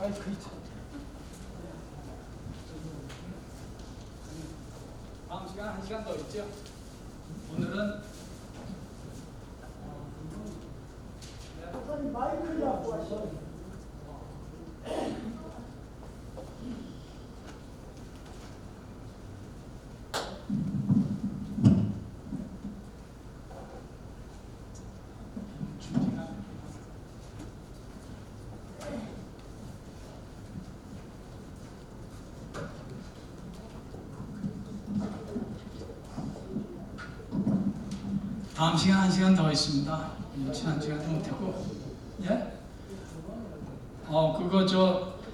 다음 시간 1시간 더 있죠? 오늘은 마이크를 잡고 하셔. 다음 시간 1시간 더 있습니다. 지난 시간도 못했고, 예? 그거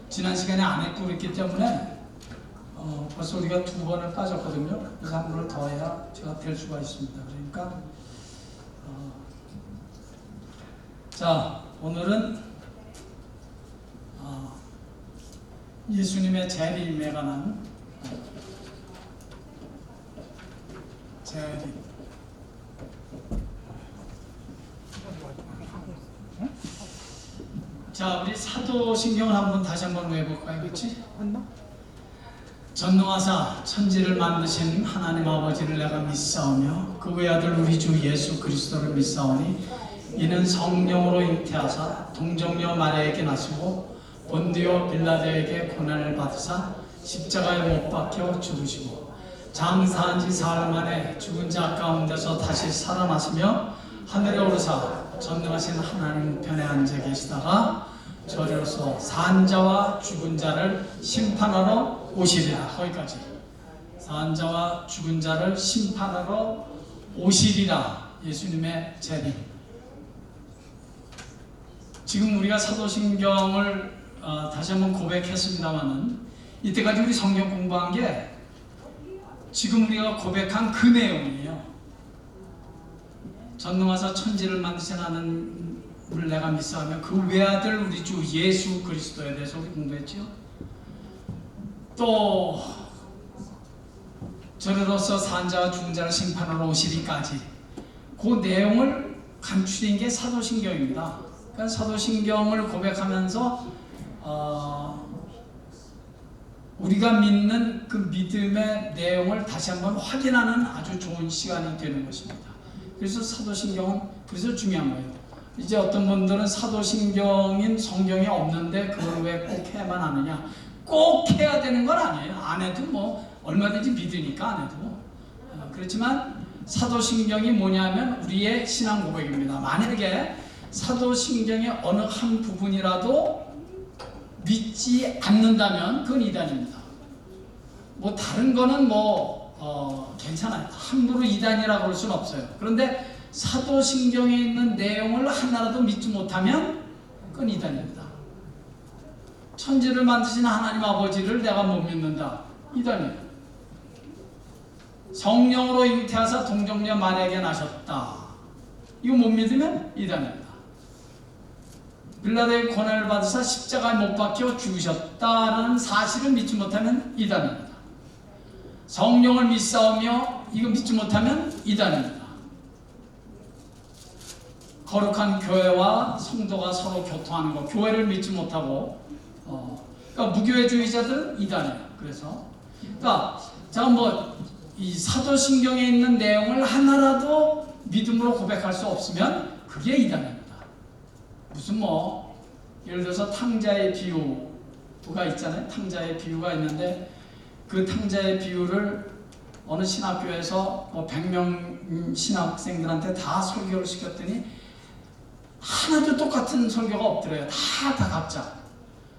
지난 시간에 안 했고 그랬기 때문에 벌써 우리가 2번을 빠졌거든요. 그래서 한 번을 더 해야 제가 될 수가 있습니다. 그러니까 자, 오늘은 예수님의 재림에 관한 재림. 자, 우리 사도신경을 다시 한번 외워볼까요? 그렇지? 전능하사 천지를 만드신 하나님 아버지를 내가 믿사오며 그 외아들 우리 주 예수 그리스도를 믿사오니 이는 성령으로 잉태하사 동정녀 마리아에게 나시고 본디오 빌라도에게 고난을 받으사 십자가에 못 박혀 죽으시고 장사한 지 사흘 만에 죽은 자 가운데서 다시 살아나시며 하늘에 오르사 전능하신 하나님 편에 앉아 계시다가 저리로서 산자와 죽은 자를 심판하러 오시리라. 거기까지. 산자와 죽은 자를 심판하러 오시리라. 예수님의 재림. 지금 우리가 사도신경을 다시 한번 고백했습니다마는 이때까지 우리 성경 공부한 게 지금 우리가 고백한 그 내용이에요. 전능하사 천지를 만드신 하나님을 내가 믿사오며 그 외아들 우리 주 예수 그리스도에 대해서 우리 공부했죠. 또 저리로서 산자와 죽은 자를 심판하러 오시리까지 그 내용을 감추린 게 사도신경입니다. 그러니까 사도신경을 고백하면서 우리가 믿는 그 믿음의 내용을 다시 한번 확인하는 아주 좋은 시간이 되는 것입니다. 그래서 사도신경은 그래서 중요한 거예요. 이제 어떤 분들은 사도신경인 성경이 없는데 그걸 왜 꼭 해야만 하느냐? 꼭 해야 되는 건 아니에요. 안 해도 뭐 얼마든지 믿으니까 안 해도. 그렇지만 사도신경이 뭐냐면 우리의 신앙 고백입니다. 만약에 사도신경의 어느 한 부분이라도 믿지 않는다면 그건 이단입니다. 뭐 다른 거는 괜찮아요. 함부로 이단이라고 할 수는 없어요. 그런데 사도신경에 있는 내용을 하나라도 믿지 못하면 그건 이단입니다. 천지를 만드신 하나님 아버지를 내가 못 믿는다. 이단이에요. 성령으로 잉태하사 동정녀 마리아에게 나셨다. 이거 못 믿으면 이단입니다. 빌라도의 고난을 받으사 십자가에 못 박혀 죽으셨다라는 사실을 믿지 못하면 이단입니다. 성령을 믿사오며 이거 믿지 못하면 이단입니다. 거룩한 교회와 성도가 서로 교통하는 것, 교회를 믿지 못하고 그러니까 무교회주의자들은 이단이에요. 그래서 자, 이 사도신경에 있는 내용을 하나라도 믿음으로 고백할 수 없으면 그게 이단입니다. 무슨 예를 들어서 탕자의 비유가 있잖아요. 탕자의 비유가 있는데 그 탕자의 비유를 어느 신학교에서 100명 신학생들한테 다 설교를 시켰더니 하나도 똑같은 설교가 없더래요. 다 각자.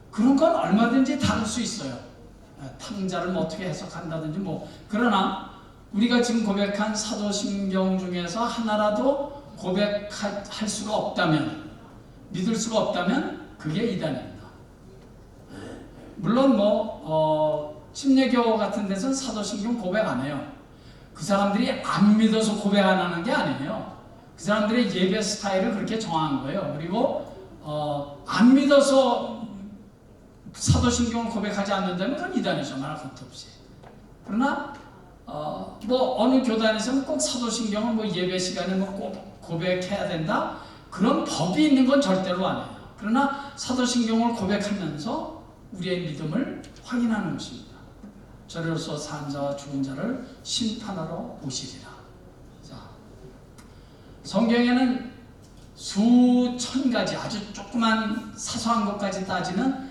그런 건 얼마든지 다를 수 있어요. 탕자를 어떻게 해석한다든지 그러나 우리가 지금 고백한 사도신경 중에서 하나라도 고백할 수가 없다면, 믿을 수가 없다면 그게 이단입니다. 물론 침례교 같은 데서는 사도신경 고백 안 해요. 그 사람들이 안 믿어서 고백 안 하는 게 아니에요. 그 사람들의 예배 스타일을 그렇게 정한 거예요. 그리고 안 믿어서 사도신경을 고백하지 않는다면 그건 이단이죠. 말할 것도 없이. 그러나 어느 교단에서는 꼭 사도신경을 예배 시간에 꼭 고백해야 된다? 그런 법이 있는 건 절대로 아니에요. 그러나 사도신경을 고백하면서 우리의 믿음을 확인하는 것입니다. 저리로서 산 자와 죽은 자를 심판하러 오시리라. 자, 성경에는 수천 가지, 아주 조그만 사소한 것까지 따지는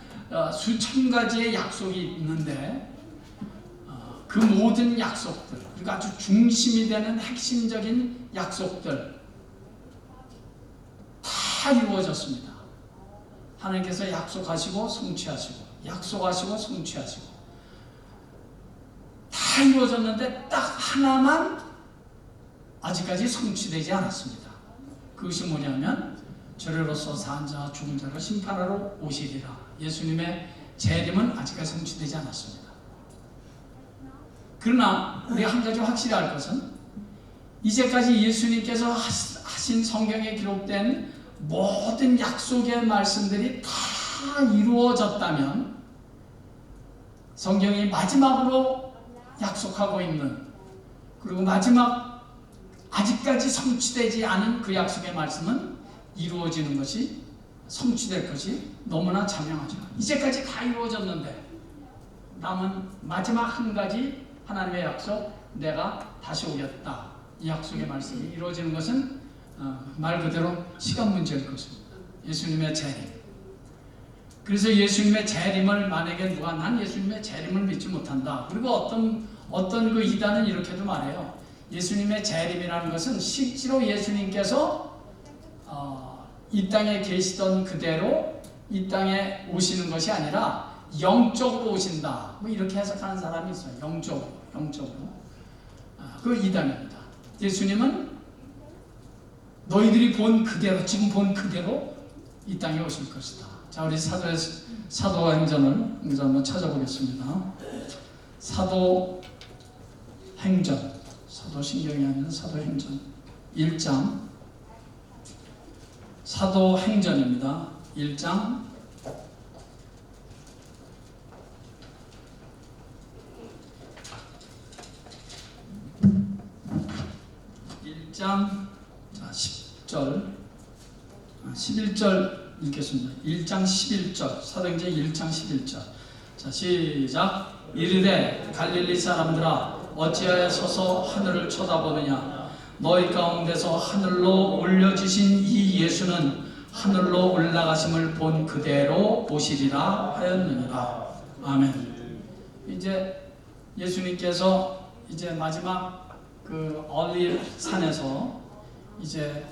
수천 가지의 약속이 있는데 그 모든 약속들, 그리고 아주 중심이 되는 핵심적인 약속들 다 이루어졌습니다. 하나님께서 약속하시고 성취하시고 약속하시고 성취하시고 다 이루어졌는데 딱 하나만 아직까지 성취되지 않았습니다. 그것이 뭐냐면 저리로서 산 자와 죽은 자를 심판하러 오시리라. 예수님의 재림은 아직까지 성취되지 않았습니다. 그러나 우리 한 가지 확실히 알 것은 이제까지 예수님께서 하신 성경에 기록된 모든 약속의 말씀들이 다 이루어졌다면 성경이 마지막으로 약속하고 있는, 그리고 마지막 아직까지 성취되지 않은 그 약속의 말씀은 이루어지는 것이, 성취될 것이 너무나 자명하죠. 이제까지 다 이루어졌는데 남은 마지막 한 가지 하나님의 약속, 내가 다시 오겠다. 이 약속의 말씀이 이루어지는 것은 말 그대로 시간 문제일 것입니다. 예수님의 재림. 그래서 예수님의 재림을 만약에 누가 난 예수님의 재림을 믿지 못한다. 그리고 어떤 그 이단은 이렇게도 말해요. 예수님의 재림이라는 것은 실제로 예수님께서 이 땅에 계시던 그대로 이 땅에 오시는 것이 아니라 영적으로 오신다. 뭐 이렇게 해석하는 사람이 있어요. 영적으로. 그 이단입니다. 예수님은 너희들이 본 그대로, 지금 본 그대로 이 땅에 오실 것이다. 자, 우리 사도행전을 이제 한번 찾아보겠습니다. 사도행전, 사도신경이 아니라 사도행전 1장, 사도행전입니다. 1장 10절, 11절 읽겠습니다. 1장 11절, 사도행전 1장 11절. 자, 시작. 이르되 갈릴리 사람들아 어찌하여 서서 하늘을 쳐다보느냐. 너희 가운데서 하늘로 올려주신 이 예수는 하늘로 올라가심을 본 그대로 오시리라 하였느니라. 아멘. 이제 예수님께서 이제 마지막 그 올리브 산에서 이제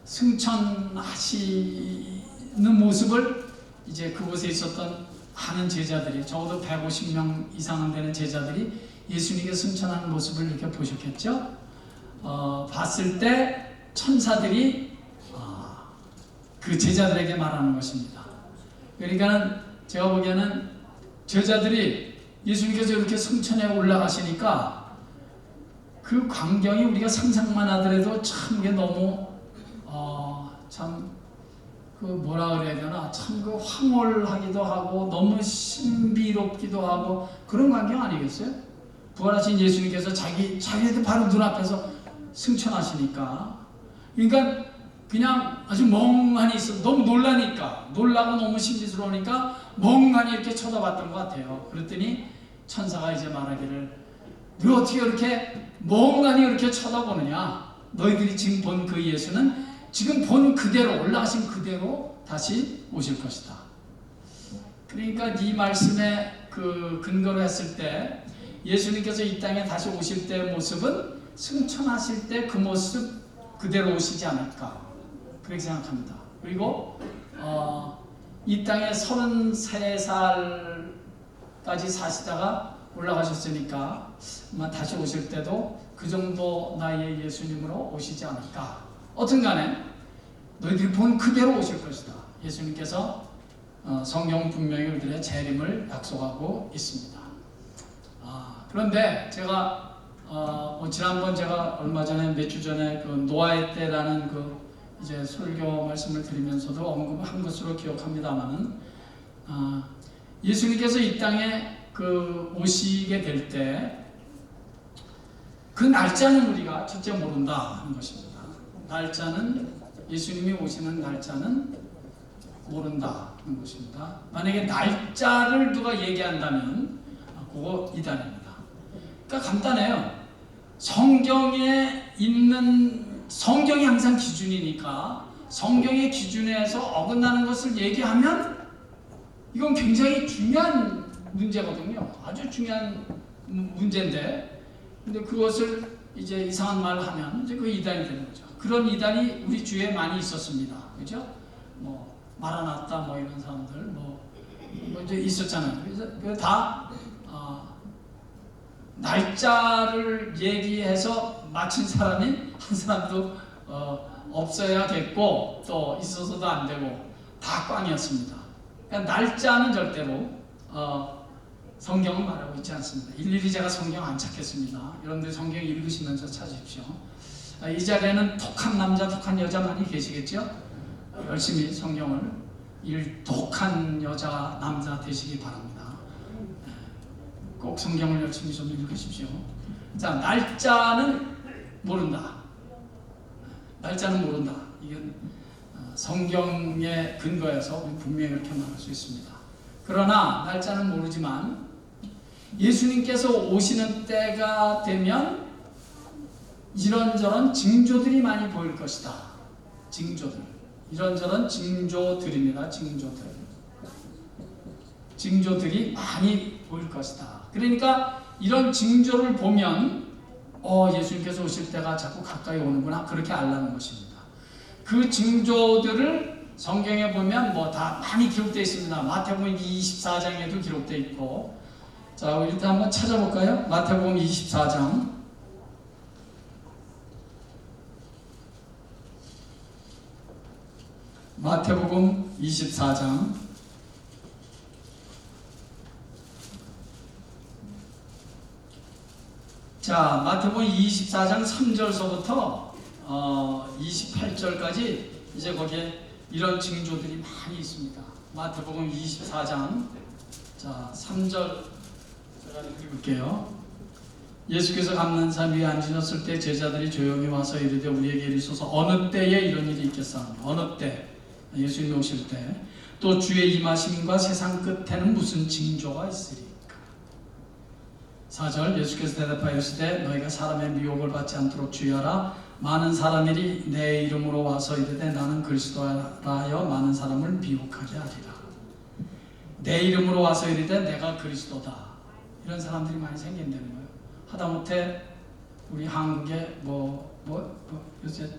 승천하시는 모습을 이제 그곳에 있었던 많은 제자들이, 적어도 150명 이상 되는 제자들이 예수님께 승천하는 모습을 이렇게 보셨겠죠. 봤을 때 천사들이 그 제자들에게 말하는 것입니다. 그러니까 제가 보기에는 제자들이 예수님께서 이렇게 승천에 올라가시니까 그 광경이 우리가 상상만 하더라도 참 이게 너무 참 그 뭐라 그래야 되나, 참 그 황홀하기도 하고 너무 신비롭기도 하고 그런 광경 아니겠어요? 부활하신 예수님께서 자기들 바로 눈앞에서 승천하시니까, 그러니까 그냥 아주 멍하니 있어. 너무 놀라고 너무 신비스러우니까 멍하니 이렇게 쳐다봤던 것 같아요. 그랬더니 천사가 이제 말하기를, 왜 어떻게 이렇게 멍하니 이렇게 쳐다보느냐. 너희들이 지금 본 그 예수는 지금 본 그대로, 올라가신 그대로 다시 오실 것이다. 그러니까 이 말씀에 그 근거로 했을 때 예수님께서 이 땅에 다시 오실 때의 모습은 승천하실 때 그 모습 그대로 오시지 않을까, 그렇게 생각합니다. 그리고 이 땅에 33살까지 사시다가 올라가셨으니까 아마 다시 오실 때도 그 정도 나이의 예수님으로 오시지 않을까. 어떤 간에 너희들이 본 그대로 오실 것이다. 예수님께서 성경 분명히 우리들의 재림을 약속하고 있습니다. 그런데 제가 지난번 제가 얼마 전에 몇 주 전에 그 노아의 때라는 그 이제 설교 말씀을 드리면서도 언급한 것으로 기억합니다만은 예수님께서 이 땅에 그 오시게 될 때 그 날짜는 우리가 첫째 모른다 하는 것입니다. 날짜는, 예수님이 오시는 날짜는 모른다는 것입니다. 만약에 날짜를 누가 얘기한다면 그거 이단입니다. 그러니까 간단해요. 성경이 항상 기준이니까 성경의 기준에서 어긋나는 것을 얘기하면 이건 굉장히 중요한 문제거든요. 아주 중요한 문제인데, 근데 그것을 이제 이상한 말을 하면 이제 그 이단이 되는 거죠. 그런 이단이 우리 주위에 많이 있었습니다. 그죠? 뭐 마라나타 뭐 이런 사람들 뭐 이제 있었잖아요. 그래서 다 날짜를 얘기해서 마친 사람이 한 사람도 없어야겠고 또 있어서도 안 되고 다 꽝이었습니다. 그러니까 날짜는 절대로 성경은 말하고 있지 않습니다. 일일이 제가 성경 안 찾겠습니다. 여러분들 성경 읽으시면서 찾으십시오. 이 자리에는 독한 남자, 독한 여자 많이 계시겠죠? 열심히 성경을 독한 여자, 남자 되시기 바랍니다. 꼭 성경을 열심히 좀 읽으십시오. 자, 날짜는 모른다. 날짜는 모른다. 이건 성경의 근거에서 분명히 이렇게 말할 수 있습니다. 그러나 날짜는 모르지만 예수님께서 오시는 때가 되면 이런저런 징조들이 많이 보일 것이다. 징조들. 이런저런 징조들입니다. 징조들이 많이 보일 것이다. 그러니까 이런 징조를 보면 예수님께서 오실 때가 자꾸 가까이 오는구나. 그렇게 알라는 것입니다. 그 징조들을 성경에 보면 뭐 다 많이 기록되어 있습니다. 마태복음 24장에도 기록되어 있고, 자, 일단 한번 찾아볼까요? 마태복음 24장. 마태복음 24장. 자, 마태복음 24장 3절서부터 28절까지 이제 거기에 이런 징조들이 많이 있습니다. 마태복음 24장 자 3절 제가 읽을게요. 예수께서 감난산 위에 앉으셨을 때 제자들이 조용히 와서 이르되 우리에게 이르소서 어느 때에 이런 일이 있겠사오니 어느 때 예수님이 오실 때 또 주의 임하심과 세상 끝에는 무슨 징조가 있으리까. 4절 예수께서 대답하여 이르시되 너희가 사람의 미혹을 받지 않도록 주의하라. 많은 사람들이 내 이름으로 와서 이르되 나는 그리스도라 하여 많은 사람을 미혹하게 하리라. 내 이름으로 와서 이르되 내가 그리스도다. 이런 사람들이 많이 생긴다는 거예요. 하다못해 우리 한국에 요새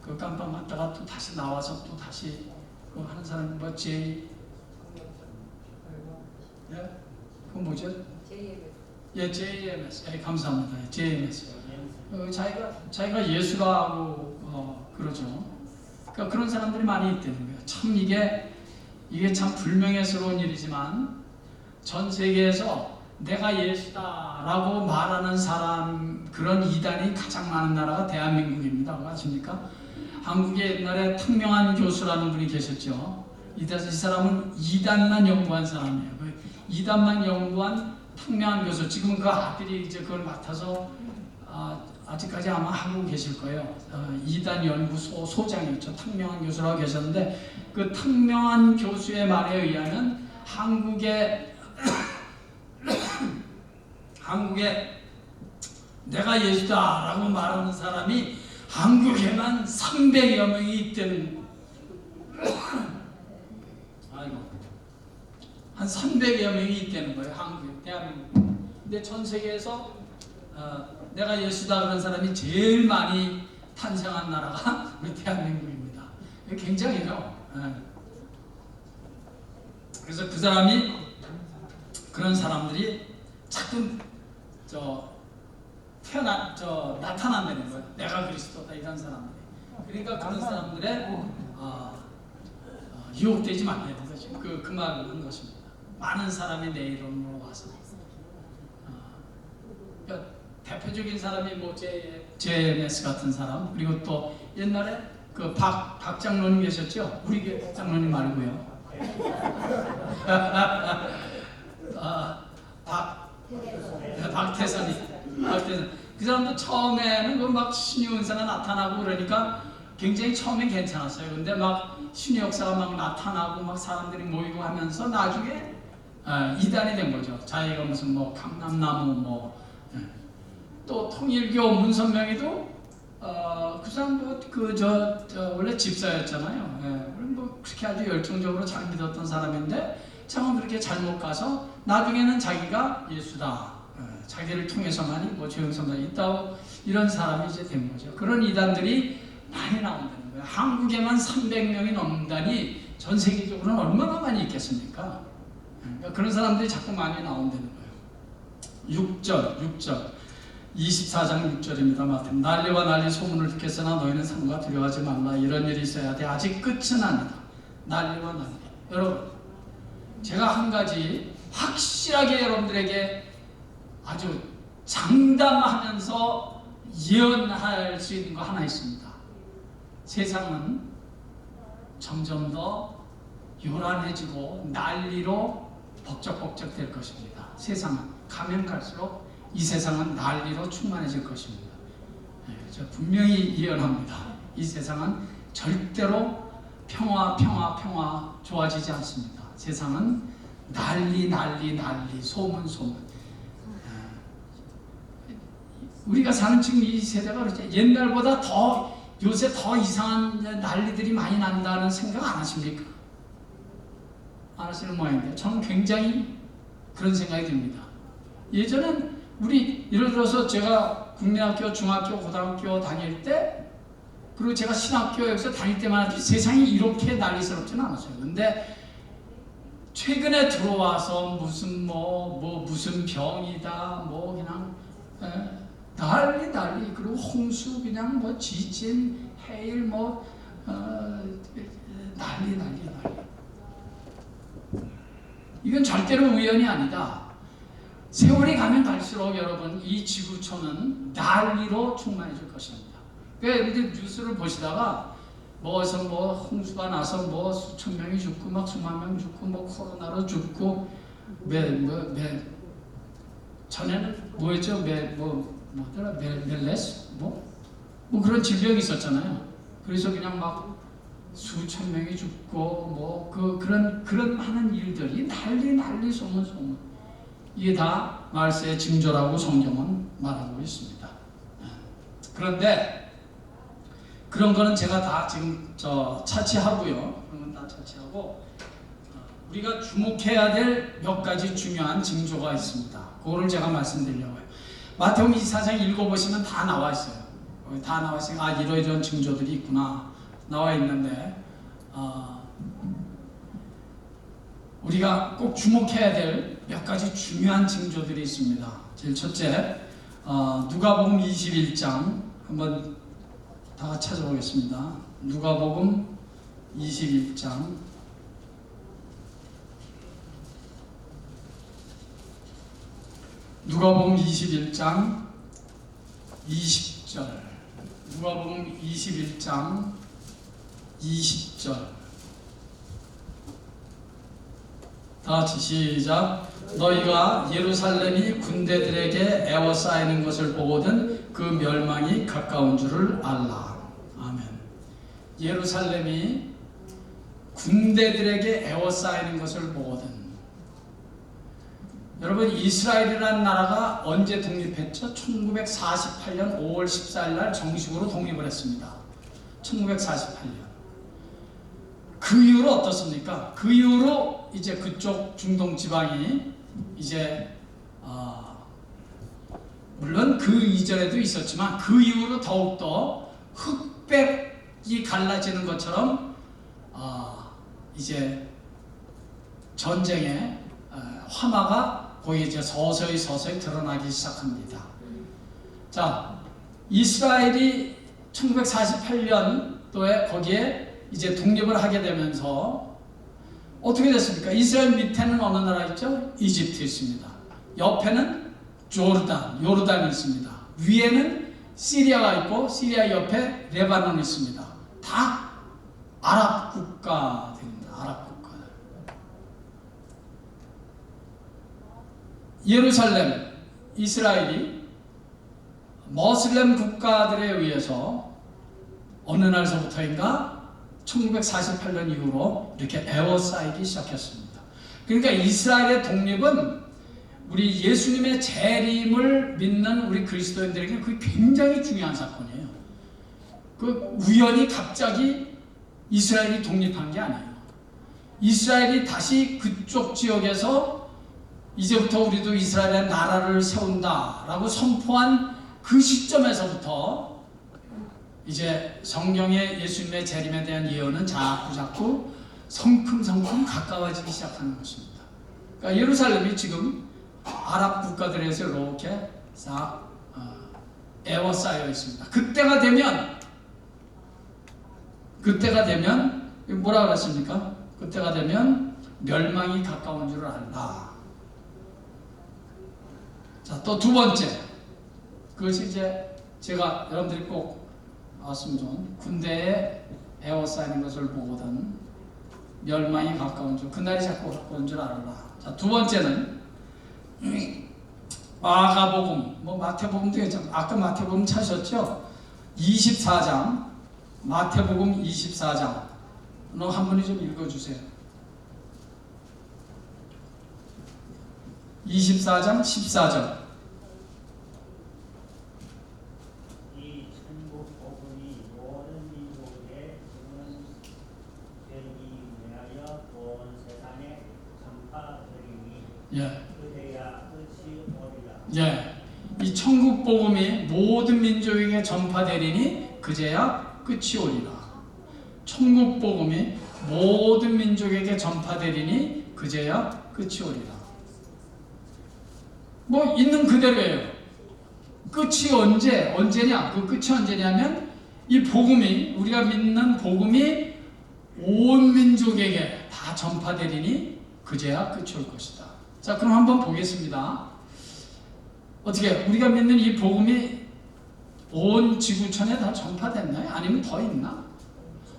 그 깜빡 맞다가 또 다시 나와서 또 다시 그 하는 사람 그건 뭐죠? JMS. 감사합니다. JMS. 자기가 예수라고 그러죠. 그러니까 그런 사람들이 많이 있다는 거예요. 참 이게 참 불명예스러운 일이지만 전 세계에서 내가 예수다라고 말하는 사람 그런 이단이 가장 많은 나라가 대한민국입니다. 아십니까? 한국에 옛날에 탕명한 교수라는 분이 계셨죠. 이 사람은 이단만 연구한 사람이에요. 이단만 연구한 탕명한 교수. 지금은 그 아들이 이제 그걸 맡아서 아직까지 아마 하고 계실 거예요. 이단 연구소 소장이었죠. 탕명한 교수라고 계셨는데 그 탕명한 교수의 말에 의하면 한국에 내가 예수다라고 말하는 사람이 한국에만 300여 명이 있다는 한 300여 명이 있다는 거예요. 한국에, 대한민국. 근데 전 세계에서 내가 예수다 그런 사람이 제일 많이 탄생한 나라가 우리 대한민국입니다. 굉장히요. 그래서 그런 사람들이 자꾸 나타난다는 거예요. 내가 그리스도다 이런 사람들이. 그러니까 그런 사람들의 유혹되지 말라는 거죠. 그 말을 한 것입니다. 많은 사람이 내 이름으로 와서. 그러니까 대표적인 사람이 JMS 같은 사람, 그리고 또 옛날에 그 박 장로님 계셨죠? 우리 교회 박 장로님 말고요. 박태선이. 그 사람도 처음에는 막 신유은사가 나타나고 그러니까 굉장히 처음에 괜찮았어요. 근데 막 신의 역사가 막 나타나고 막 사람들이 모이고 하면서 나중에 이단이 된 거죠. 자기가 무슨 뭐 강남나무 뭐 또 통일교 문선명이도 그 사람도 원래 집사였잖아요. 뭐 그렇게 아주 열정적으로 잘 믿었던 사람인데 참 그렇게 잘못 가서 나중에는 자기가 예수다. 자기를 통해서만이 뭐 죄용성이 있다고 이런 사람이 이제 된 거죠. 그런 이단들이 많이 나온다는 거예요. 한국에만 300명이 넘는다니 전 세계적으로는 얼마나 많이 있겠습니까? 그러니까 그런 사람들이 자꾸 많이 나온다는 거예요. 6절 24장 6절입니다. 마태복음. 난리와 난리 소문을 듣겠으나 너희는 삼가 두려워하지 말라. 이런 일이 있어야 돼. 아직 끝은 아니다. 난리와 난리. 여러분, 제가 한 가지 확실하게 여러분들에게 아주 장담하면서 예언할 수 있는 거 하나 있습니다. 세상은 점점 더 요란해지고 난리로 벅적벅적 될 것입니다. 세상은 가면 갈수록 이 세상은 난리로 충만해질 것입니다. 저 분명히 예언합니다. 이 세상은 절대로 평화 좋아지지 않습니다. 세상은 난리 소문. 우리가 사는 지금 이 세대가 그렇죠. 옛날보다 요새 더 이상한 난리들이 많이 난다는 생각 안 하십니까? 안 하시는 모양인데 저는 굉장히 그런 생각이 듭니다. 예전엔 예를 들어서 제가 국민학교, 중학교, 고등학교 다닐 때 그리고 제가 신학교에서 다닐 때만 해도 세상이 이렇게 난리스럽지는 않았어요. 근데 최근에 들어와서 무슨 무슨 병이다 그냥 난리 그리고 홍수 그냥 지진 해일 난리 이건 절대로 우연이 아니다. 세월이 가면 갈수록 여러분 이 지구촌은 난리로 충만해질 것입니다. 그러니까 여러분들 뉴스를 보시다가 홍수가 나서 수천 명이 죽고 수만 명 죽고 코로나로 죽고 전에는 뭐였죠? 멜레스 그런 질병이 있었잖아요. 그래서 그냥 수천 명이 죽고 그런 하는 일들이 난리 소문 이게 다 말세의 징조라고 성경은 말하고 있습니다. 그런데 그런 거는 제가 다 지금 차치하고요. 그런 건 다 차치하고 우리가 주목해야 될 몇 가지 중요한 징조가 있습니다. 그거를 제가 말씀드리려고요. 마태복음 24장 읽어보시면 다 나와 있어요. 다 나와 있으니까 이러이러한 징조들이 있구나 나와 있는데 우리가 꼭 주목해야 될 몇 가지 중요한 징조들이 있습니다. 제일 첫째, 누가복음 21장 한번 다 같이 찾아보겠습니다. 누가복음 21장 누가복음 21장 20절 누가복음 21장 20절 다 같이 시작. 너희가 예루살렘이 군대들에게 에워싸이는 것을 보거든 그 멸망이 가까운 줄을 알라. 아멘. 예루살렘이 군대들에게 에워싸이는 것을 보거든. 여러분 이스라엘이라는 나라가 언제 독립했죠? 1948년 5월 14일 날 정식으로 독립을 했습니다. 1948년. 그 이후로 어떻습니까? 그 이후로 이제 그쪽 중동 지방이 이제 물론 그 이전에도 있었지만 그 이후로 더욱더 흑백이 갈라지는 것처럼 이제 전쟁의 화마가 거기 이제 서서히 드러나기 시작합니다. 자, 이스라엘이 1948년도에 거기에 이제 독립을 하게 되면서 어떻게 됐습니까? 이스라엘 밑에는 어느 나라 있죠? 이집트 있습니다. 옆에는 요르단이 있습니다. 위에는 시리아가 있고 시리아 옆에 레바논이 있습니다. 다 아랍 국가들입니다. 아랍 국가들. 예루살렘, 이스라엘이 머슬렘 국가들에 의해서 어느 날서부터인가 1948년 이후로 이렇게 에워싸이기 시작했습니다. 그러니까 이스라엘의 독립은 우리 예수님의 재림을 믿는 우리 그리스도인들에게 그게 굉장히 중요한 사건이에요. 그 우연히 갑자기 이스라엘이 독립한 게 아니에요. 이스라엘이 다시 그쪽 지역에서 이제부터 우리도 이스라엘의 나라를 세운다라고 선포한 그 시점에서부터 이제 성경의 예수님의 재림에 대한 예언은 자꾸 성큼성큼 가까워지기 시작하는 것입니다. 그러니까 예루살렘이 지금 아랍 국가들에서 이렇게 싹 에워싸여 있습니다. 그때가 되면 뭐라 그랬습니까? 그때가 되면 멸망이 가까운 줄 알라. 자, 또 두 번째, 그것이 이제 제가 여러분들이 꼭 알았으면 좋은, 군대에 에워싸이는 것을 보거든 멸망이 가까운 줄, 그날이 자꾸 가까운 줄 알라. 자, 두 번째는 마가복음, 마태복음도 있잖아요. 아까 마태복음 찾으셨죠? 24장, 마태복음 24장. 한 분이 좀 읽어주세요. 24장 14절. 이 천국 복음이 모든 민족에게 되기 위하여 온 세상에 전파되리니 그때야 끝이 오리라. 이 천국 복음이 모든 민족에게 전파되리니 그제야 끝이 오리라. 천국 복음이 모든 민족에게 전파되리니 그제야 끝이 오리라. 있는 그대로예요. 끝이 언제냐? 그 끝이 언제냐면 이 복음이, 우리가 믿는 복음이 온 민족에게 다 전파되리니 그제야 끝이 올 것이다. 자, 그럼 한번 보겠습니다. 어떻게 우리가 믿는 이 복음이 온 지구촌에 다 전파됐나요? 아니면 더 있나?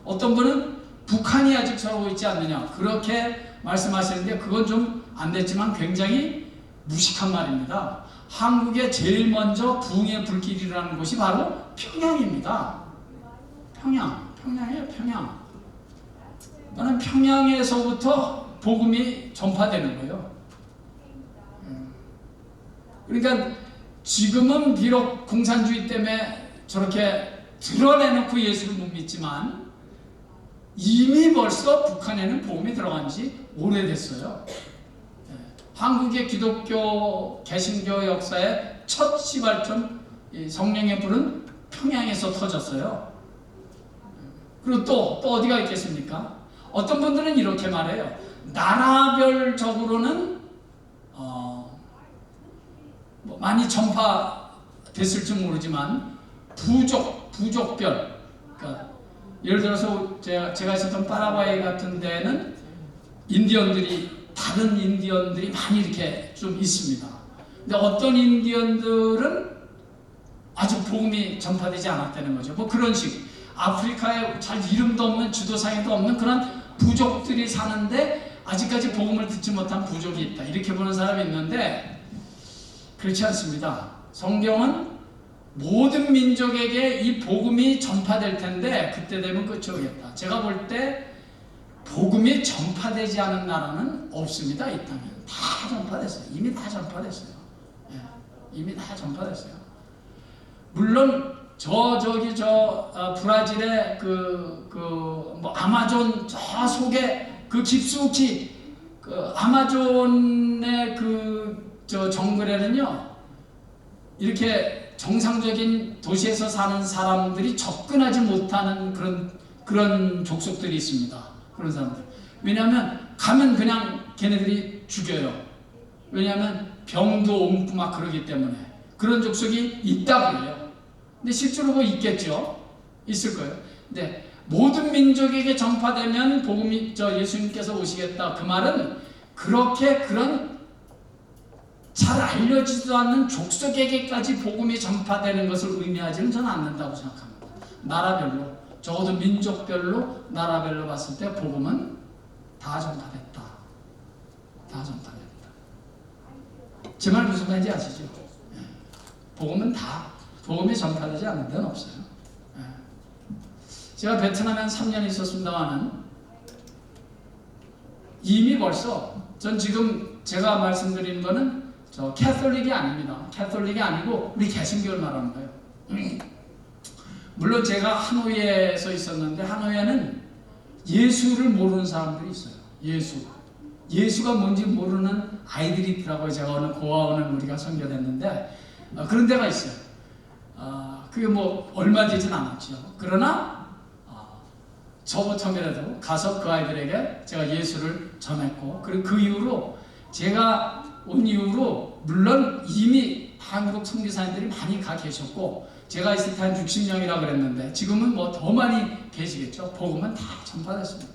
어떤 분은 북한이 아직 저러고 있지 않느냐 그렇게 말씀하시는데 그건 좀 안 됐지만 굉장히 무식한 말입니다. 한국에 제일 먼저 부흥의 불길이라는 곳이 바로 평양입니다. 평양이에요. 나는 평양에서부터 복음이 전파되는 거예요. 그러니까 지금은 비록 공산주의 때문에 저렇게 드러내놓고 예수를 못 믿지만 이미 벌써 북한에는 복음이 들어간 지 오래됐어요. 한국의 기독교 개신교 역사의 첫 시발점 성령의 불은 평양에서 터졌어요. 그리고 또 어디가 있겠습니까? 어떤 분들은 이렇게 말해요. 나라별적으로는 많이 전파됐을지 모르지만 부족별, 그러니까 예를 들어서 제가 있었던 파라과이 같은 데는 다른 인디언들이 많이 이렇게 좀 있습니다. 근데 어떤 인디언들은 아주 복음이 전파되지 않았다는 거죠. 그런 식. 아프리카에 잘 이름도 없는, 지도상에도 없는 그런 부족들이 사는데 아직까지 복음을 듣지 못한 부족이 있다. 이렇게 보는 사람이 있는데 그렇지 않습니다. 성경은 모든 민족에게 이 복음이 전파될 텐데 그때 되면 끝이 오겠다. 제가 볼 때 복음이 전파되지 않은 나라는 없습니다. 이 땅에 다 전파됐어요. 이미 다 전파됐어요. 이미 다 전파됐어요. 물론 브라질의 아마존 저 속에 깊숙이 아마존의 정글에는요 이렇게 정상적인 도시에서 사는 사람들이 접근하지 못하는 그런 족속들이 있습니다. 그런 사람들. 왜냐하면 가면 그냥 걔네들이 죽여요. 왜냐하면 병도 옮고 막 그러기 때문에. 그런 족속이 있다고 해요. 근데 실제로 있겠죠. 있을 거예요. 근데 모든 민족에게 전파되면 복음이 예수님께서 오시겠다. 그 말은 그런 잘 알려지지도 않는 족속에게까지 복음이 전파되는 것을 의미하지는 저는 않는다고 생각합니다. 나라별로, 적어도 민족별로, 나라별로 봤을 때 복음은 다 전파됐다. 다 전파됐다. 제 말 무슨 말인지 아시죠? 복음이 전파되지 않는 데는 없어요. 제가 베트남에 한 3년 있었습니다만은 이미 벌써 전 지금 제가 말씀드리는 거는 저 캐톨릭이 아닙니다. 캐톨릭이 아니고 우리 개신교를 말하는 거예요. 물론 제가 하노이에서 있었는데 하노이에는 예수를 모르는 사람들이 있어요. 예수가 뭔지 모르는 아이들이 있더라고요. 제가 어느 고아원을 우리가 선교했는데 그런 데가 있어요. 그게 뭐 얼마 되진 않았죠. 그러나 저부터라도 가서 그 아이들에게 제가 예수를 전했고, 그리고 그 이후로 제가 온 이후로 물론 이미 한국 선교사님들이 많이 가 계셨고, 제가 있을 때 한 60명이라 그랬는데 지금은 뭐 더 많이 계시겠죠. 복음은 다 전파됐습니다.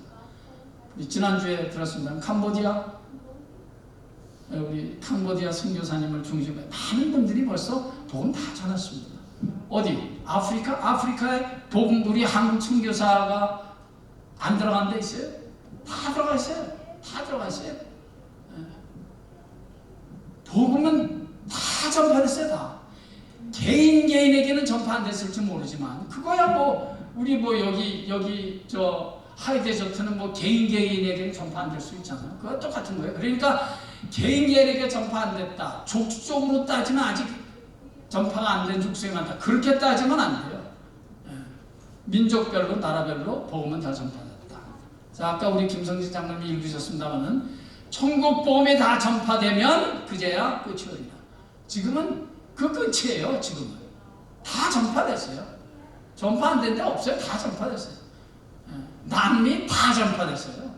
지난주에 들었습니다. 캄보디아, 우리 캄보디아 선교사님을 중심으로 많은 분들이 벌써 복음 다 전했습니다. 어디? 아프리카에 복음, 우리 한국 선교사가 안 들어간 데 있어요? 다 들어가 있어요. 다 들어가 있어요. 복음은 다 전파됐어요. 다. 개인에게는 전파 안 됐을지 모르지만 그거야 뭐 우리 뭐 여기 저 하이데저트는 뭐 개인에게는 전파 안 될 수 있잖아요. 그거 똑같은 거예요. 그러니까 개인에게 전파 안 됐다. 족속으로 따지면 아직 전파가 안 된 족속이 많다. 그렇게 따지면 안 돼요. 민족별로 나라별로 복음은 다 전파됐다. 자, 아까 우리 김성진 장로님이 읽으셨습니다만은 천국 복음이 다 전파되면 그제야 끝이 오리라. 지금은 그 끝이에요. 지금은 다 전파됐어요. 전파 안 된 데 없어요. 다 전파됐어요. 남미 다 전파됐어요.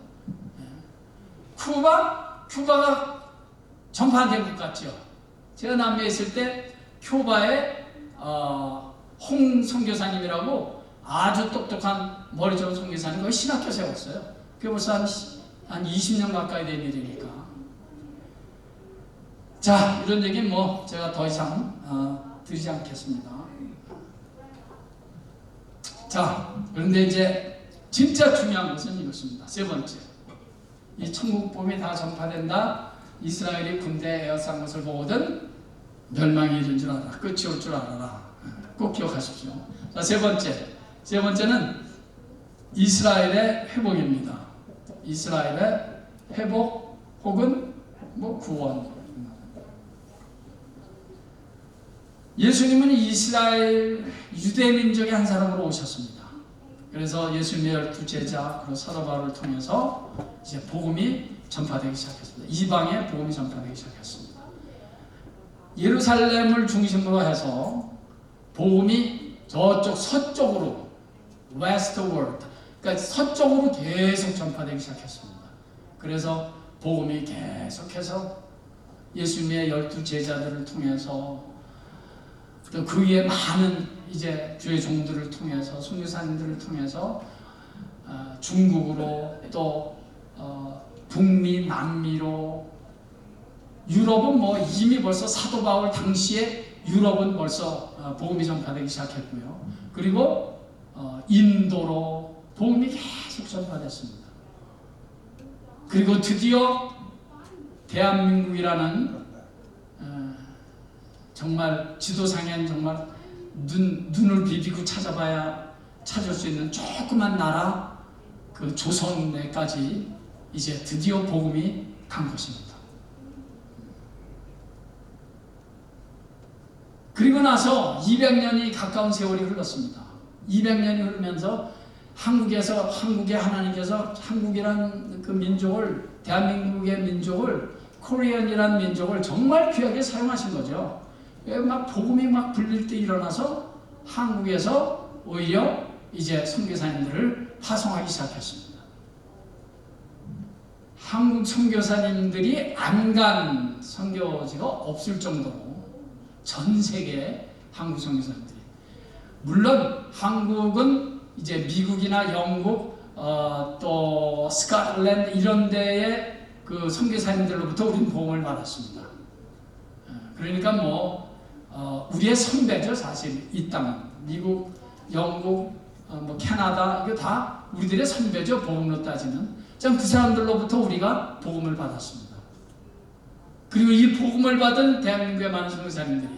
쿠바가 전파 안 된 것 같죠. 제가 남미에 있을 때 큐바에 홍 선교사님이라고 아주 똑똑한 머리 좋은 선교사님 거기 신학교 세웠어요. 그게 벌써 한 20년 가까이 된 일이니까. 자, 이런 얘기는 뭐 제가 더 이상 드리지 않겠습니다. 자, 그런데 이제 진짜 중요한 것은 이것입니다. 세 번째, 이 천국 복음이 다 전파된다. 이스라엘이 군대에 에워싼 것을 보거든 멸망이 이른 줄 알아. 끝이 올 줄 알아라. 꼭 기억하십시오. 자, 세 번째는 이스라엘의 회복입니다. 이스라엘의 회복 혹은 뭐 구원. 예수님은 이스라엘 유대민족의 한 사람으로 오셨습니다. 그래서 예수님의 12제자 그리고 사도 바울을 통해서 이제 복음이 전파되기 시작했습니다. 이방에 복음이 전파되기 시작했습니다. 예루살렘을 중심으로 해서 복음이 저쪽 서쪽으로 westward, 그러니까 서쪽으로 계속 전파되기 시작했습니다. 그래서 복음이 계속해서 예수님의 12제자들을 통해서 또 그 위에 많은 이제 주의 종들을 통해서 선교사님들을 통해서 중국으로 또 북미, 남미로 유럽은 뭐 이미 벌써 사도 바울 당시에 유럽은 벌써 복음이 전파되기 시작했고요. 그리고 인도로 복음이 계속 전파됐습니다. 그리고 드디어 대한민국이라는 정말 지도상엔 정말 눈을 비비고 찾아봐야 찾을 수 있는 조그만 나라 그 조선에까지 이제 드디어 복음이 간 것입니다. 그리고 나서 200년이 가까운 세월이 흘렀습니다. 200년이 흐르면서 한국에 하나님께서 한국이란 그 민족을, 대한민국의 민족을, 코리안이란 민족을 정말 귀하게 사용하신 거죠. 막 복음이 막 불릴 때 일어나서 한국에서 오히려 이제 선교사님들을 파송하기 시작했습니다. 한국 선교사님들이 안 간 선교지가 없을 정도로 전 세계 한국 선교사님들이, 물론 한국은 이제 미국이나 영국 또 스코틀랜드 이런 데의 그 선교사님들로부터 우리는 복음을 받았습니다. 그러니까 뭐 우리의 선배죠. 사실 이 땅은 미국, 영국, 뭐 캐나다 이거 다 우리들의 선배죠. 복음으로 따지면. 참 그 사람들로부터 우리가 복음을 받았습니다. 그리고 이 복음을 받은 대한민국의 많은 선교사님들이,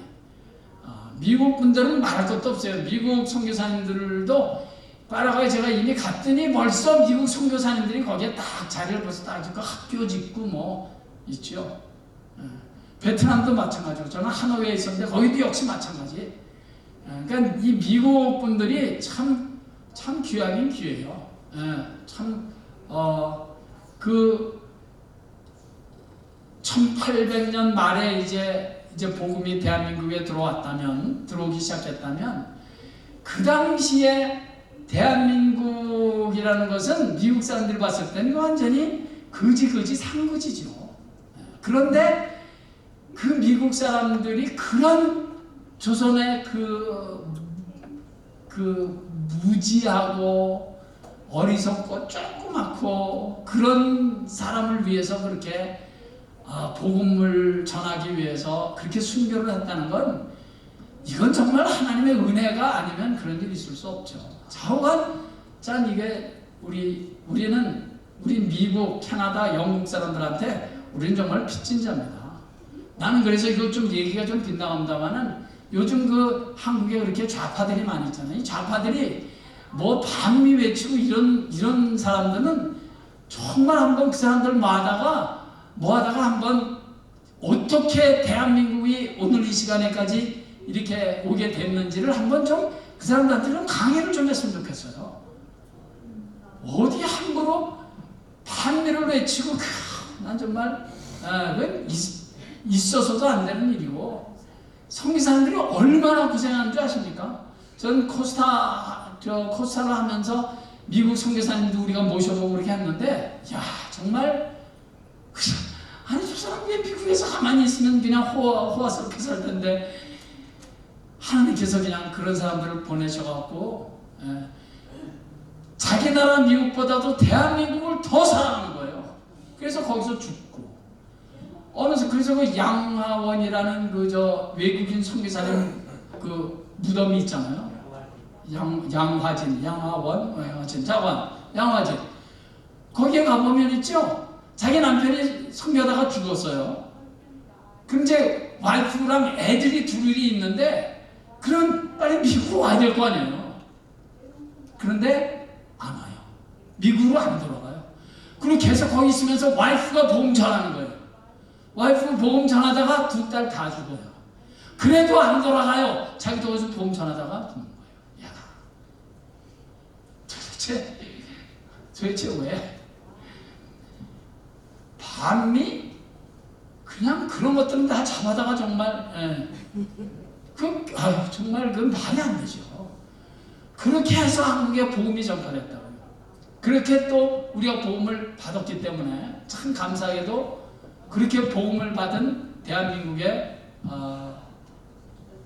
미국 분들은 말할 것도 없어요. 미국 선교사님들도 파라과이 제가 이미 갔더니 벌써 미국 선교사님들이 거기에 딱 자리를 벌써 딱 짓고 학교 짓고 뭐 있죠. 베트남도 마찬가지고 저는 하노이에 있었는데 거기도 역시 마찬가지. 그러니까 이 미국 분들이 참 귀하긴 귀해요. 그 1800년 말에 이제 복음이 대한민국에 들어오기 시작했다면 그 당시에 대한민국이라는 것은 미국 사람들이 봤을 때는 완전히 거지 상거지죠. 그런데 그 미국 사람들이 그런 조선의 그 무지하고 어리석고 조그맣고 그런 사람을 위해서 그렇게 복음을 전하기 위해서 그렇게 순교를 했다는 건 이건 정말 하나님의 은혜가 아니면 그런 일이 있을 수 없죠. 좌우간 이게 우리 미국, 캐나다, 영국 사람들한테 우리는 정말 빚진 자입니다. 나는 그래서 이거 좀 얘기가 좀 빗나갑니다만은 요즘 그 한국에 그렇게 좌파들이 많이 있잖아요. 이 좌파들이 뭐 반미 외치고 이런 사람들은 정말 한번 그 사람들 모아다가 한번 어떻게 대한민국이 오늘 이 시간에까지 이렇게 오게 됐는지를 한번 좀 그 사람들한테 좀 강의를 좀 했으면 좋겠어요. 어디 함부로 반미를 외치고 난 정말 있어서도 안 되는 일이고 선교사님들이 얼마나 고생하는 줄 아십니까? 전 코스타를 하면서 미국 선교사님도 우리가 모셔보고 그렇게 했는데 야 정말 아니 저 사람 왜 미국에서 가만히 있으면 그냥 호화스럽게 살 텐데 하나님께서 그냥 그런 사람들을 보내셔갖고 자기 나라 미국보다도 대한민국을 더 사랑하는 거예요. 그래서 거기서 죽고 그래서 그 양화원이라는 외국인 선교사님 그 무덤이 있잖아요. 양화진 거기에 가보면 있죠. 자기 남편이 선교하다가 죽었어요. 그럼 이제 와이프랑 애들이 둘이 있는데 그럼 빨리 미국으로 와야 될 거 아니에요. 그런데 안 와요. 미국으로 안 돌아가요. 그리고 계속 거기 있으면서 와이프가 복음 전하는 거예요. 와이프가 복음 전하다가 2딸 다 죽어요. 그래도 안 돌아가요. 자기도 거기서 복음 전하다가 죽는 거예요. 야, 도대체 왜? 반미? 그냥 그런 것들은 다 잡아다가 정말 정말 그건 말이 안 되죠. 그렇게 해서 한국에 복음이 전파됐다고요. 그렇게 또 우리가 복음을 받았기 때문에 참 감사하게도 그렇게 복음을 받은 대한민국의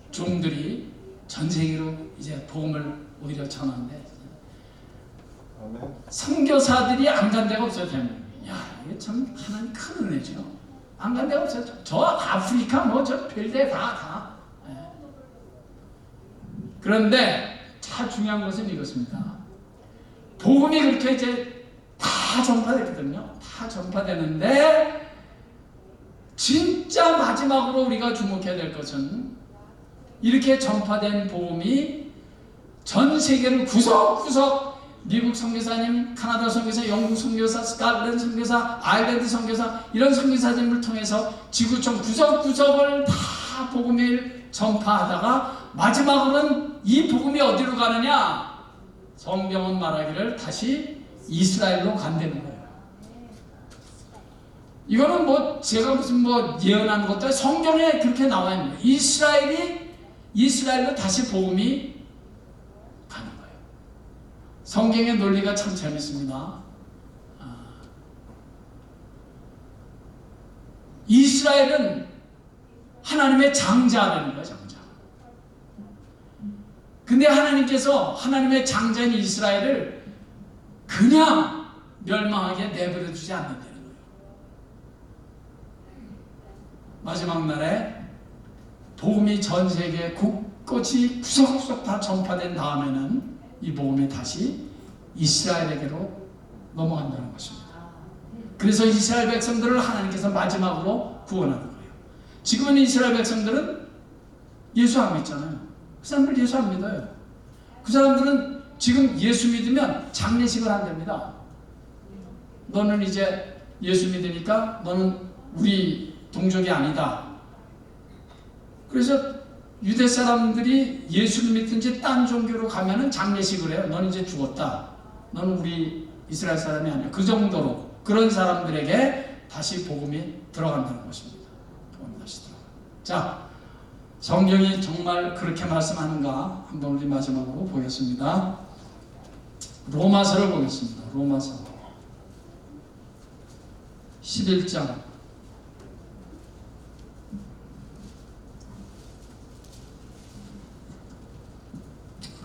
종들이 전 세계로 이제 복음을 오히려 전하는데 선교사들이 안 간 데가 없어요. 야, 이게 참 하나님 큰 은혜죠. 안 간 데가 없어요. 저 아프리카 저 별데 다. 그런데 참 중요한 것은 이것입니다. 복음이 그렇게 이제 다 전파됐거든요. 다 전파되는데 진짜 마지막으로 우리가 주목해야 될 것은 이렇게 전파된 복음이 전 세계를 구석구석 미국 선교사님, 카나다 선교사, 영국 선교사, 스코틀랜드 선교사, 아일랜드 선교사 이런 선교사님을 통해서 지구촌 구석구석을 다 복음을 전파하다가 마지막으로는 이 복음이 어디로 가느냐? 성경은 말하기를 다시 이스라엘로 간다는 거예요. 이거는 제가 무슨 예언하는 것도 아니고 성경에 그렇게 나와 있는 거예요. 이스라엘로 다시 복음이 가는 거예요. 성경의 논리가 참 재밌습니다. 이스라엘은 하나님의 장자라는 거예요. 장자. 근데 하나님께서 하나님의 장자인 이스라엘을 그냥 멸망하게 내버려 두지 않는다는 거예요. 마지막 날에 복음이 전 세계 곳곳이 구석구석 다 전파된 다음에는 이 복음이 다시 이스라엘에게로 넘어간다는 것입니다. 그래서 이스라엘 백성들을 하나님께서 마지막으로 구원하는 거예요. 지금은 이스라엘 백성들은 예수 안 믿잖아요. 그 사람들 예수 안 믿어요. 그 사람들은 지금 예수 믿으면 장례식을 한답니다. 너는 이제 예수 믿으니까 너는 우리 동족이 아니다. 그래서 유대 사람들이 예수를 믿든지 딴 종교로 가면은 장례식을 해요. 너는 이제 죽었다. 너는 우리 이스라엘 사람이 아니야. 그 정도로 그런 사람들에게 다시 복음이 들어간다는 것입니다. 복음이 다시 들어가. 자, 성경이 정말 그렇게 말씀하는가 한번 우리 마지막으로 보겠습니다. 로마서를 보겠습니다. 로마서 11장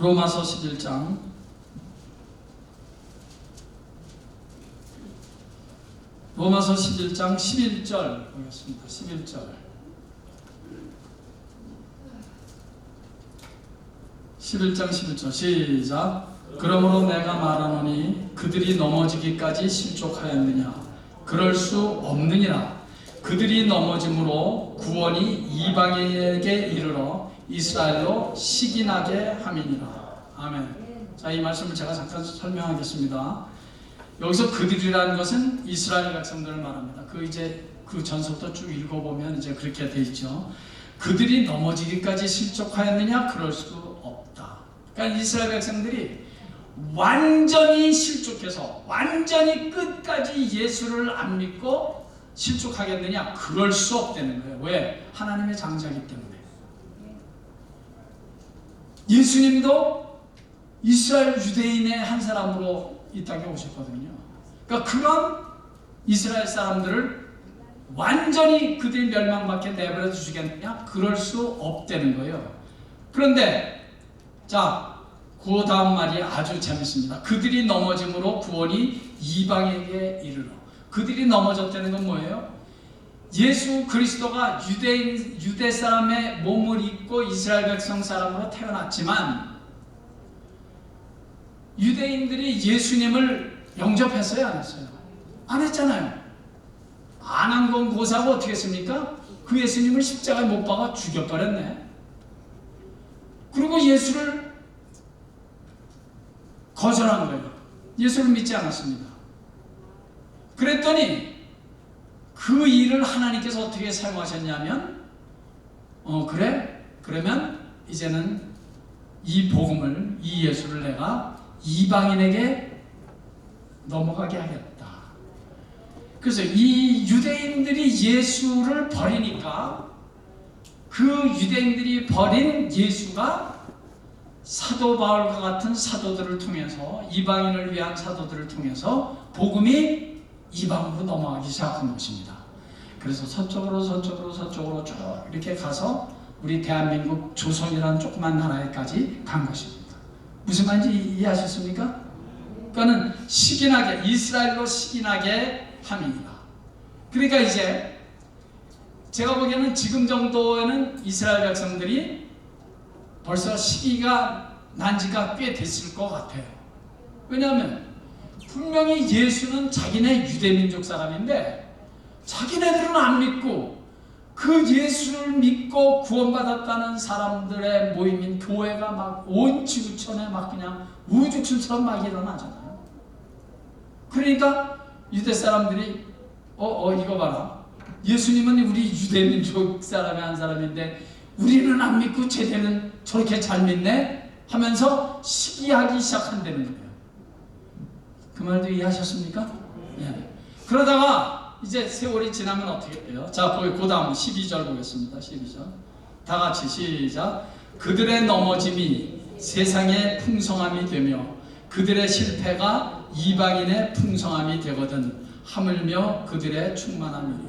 로마서 11장 11절 보겠습니다. 11절 11절 시작. 그러므로 내가 말하노니 그들이 넘어지기까지 실족하였느냐? 그럴 수 없느니라. 그들이 넘어짐으로 구원이 이방인에게 이르러 이스라엘로 시기나게 함이니라. 아멘. 자, 이 말씀을 제가 잠깐 설명하겠습니다. 여기서 그들이라는 것은 이스라엘 백성들을 말합니다. 그 전서부터 쭉 읽어보면 이제 그렇게 돼 있죠. 그들이 넘어지기까지 실족하였느냐? 그럴 수 없다. 그러니까 이스라엘 백성들이 완전히 실족해서 완전히 끝까지 예수를 안 믿고 실족하겠느냐? 그럴 수 없다는 거예요. 왜? 하나님의 장자이기 때문에. 예수님도 이스라엘 유대인의 한 사람으로 이 땅에 오셨거든요. 그러니까 그런 이스라엘 사람들을 완전히 그들이 멸망받게 내버려 두시겠느냐? 그럴 수 없다는 거예요. 그런데 자, 그 다음 말이 아주 재밌습니다. 그들이 넘어짐으로 구원이 이방에게 이르러. 그들이 넘어졌다는 건 뭐예요? 예수 그리스도가 유대 사람의 몸을 입고 이스라엘 백성 사람으로 태어났지만 유대인들이 예수님을 영접했어요? 안 했어요? 안 했잖아요. 안 한 건 고사고 어떻게 했습니까? 그 예수님을 십자가에 못 박아 죽여버렸네. 그리고 예수를 거절한 거예요. 예수를 믿지 않았습니다. 그랬더니 그 일을 하나님께서 어떻게 사용하셨냐면 그래? 그러면 이제는 이 복음을, 이 예수를 내가 이방인에게 넘어가게 하겠다. 그래서 이 유대인들이 예수를 버리니까 그 유대인들이 버린 예수가 사도 바울과 같은 사도들을 통해서, 이방인을 위한 사도들을 통해서 복음이 이방으로 넘어가기 시작한 것입니다. 그래서 서쪽으로 쭉 이렇게 가서 우리 대한민국 조선이라는 조그만 나라에까지 간 것입니다. 무슨 말인지 이해하셨습니까? 그러니까는 시기나게, 이스라엘로 시기나게 함이니라. 그러니까 이제 제가 보기에는 지금 정도에는 이스라엘 백성들이 벌써 시기가 난 지가 꽤 됐을 것 같아요. 왜냐하면 분명히 예수는 자기네 유대민족 사람인데 자기네들은 안 믿고 그 예수를 믿고 구원받았다는 사람들의 모임인 교회가 막 온 지구촌에 막 그냥 우주촌처럼 막 일어나잖아요. 그러니까 유대 사람들이 이거 봐라. 예수님은 우리 유대민족 사람의 한 사람인데 우리는 안 믿고 쟤네는 저렇게 잘 믿네? 하면서 시기하기 시작한다는 거예요. 그 말도 이해하셨습니까? 네. 그러다가 이제 세월이 지나면 어떻게 돼요? 자, 그 다음 12절 보겠습니다. 12절. 다 같이 시작. 그들의 넘어짐이 세상의 풍성함이 되며 그들의 실패가 이방인의 풍성함이 되거든 하물며 그들의 충만함이요.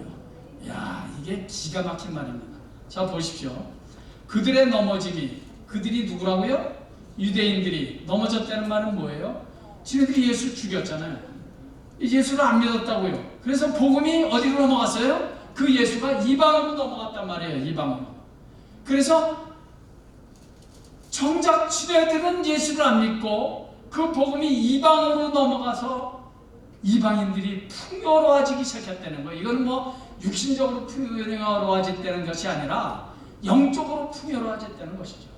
야, 이게 기가 막힌 말입니다. 자, 보십시오. 그들의 넘어짐이, 그들이 누구라고요? 유대인들이 넘어졌다는 말은 뭐예요? 지네들이 예수 죽였잖아요. 예수를 안 믿었다고요. 그래서 복음이 어디로 넘어갔어요? 그 예수가 이방으로 넘어갔단 말이에요. 이방으로. 그래서 정작 지네들은 예수를 안 믿고 그 복음이 이방으로 넘어가서 이방인들이 풍요로워지기 시작했다는 거예요. 이건 뭐 육신적으로 풍요로워졌다는 것이 아니라 영적으로 풍요로워졌다는 것이죠.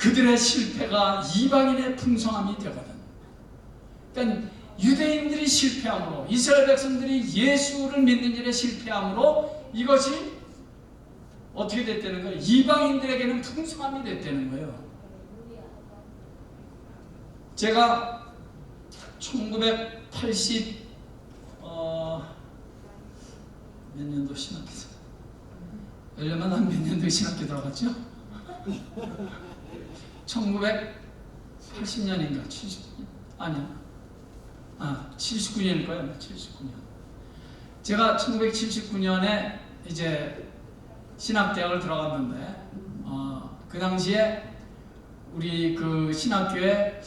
그들의 실패가 이방인의 풍성함이 되거든. 그러니까 유대인들이 실패함으로, 이스라엘 백성들이 예수를 믿는 일에 실패함으로 이것이 어떻게 됐다는 거예요? 이방인들에게는 풍성함이 됐다는 거예요. 제가 1980 몇 년도 신학교에서 열려면 한 몇 년도에 신학교 들어갔죠? 1980년인가 79년일 거예요. 79년. 제가 1979년에 이제 신학대학을 들어갔는데 그 당시에 우리 그 신학교에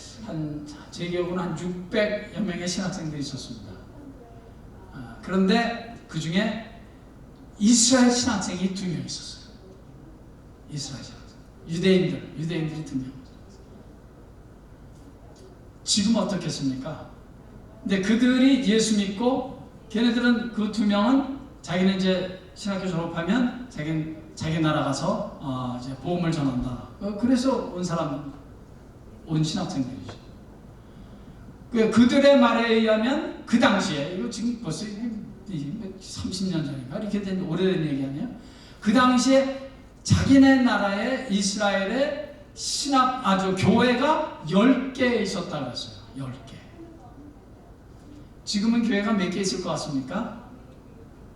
제 기억으로는 한 600여 명의 신학생들이 있었습니다. 그런데 그 중에 이스라엘 신학생이 2명 있었어요. 이스라엘 신학생. 유대인들이 2명. 지금 어떻겠습니까? 근데 그들이 예수 믿고 걔네들은 그 2명은 자기는 이제 신학교 졸업하면 자기 나라 가서 이제 복음을 전한다. 그래서 온 신학생들이죠. 그들의 말에 의하면 그 당시에 이거 지금 벌써 30년 전인가 이렇게 된 오래된 얘기 아니에요? 그 당시에 자기네 나라에 이스라엘에 교회가 10개 있었다고 했어요. 10개. 지금은 교회가 몇 개 있을 것 같습니까?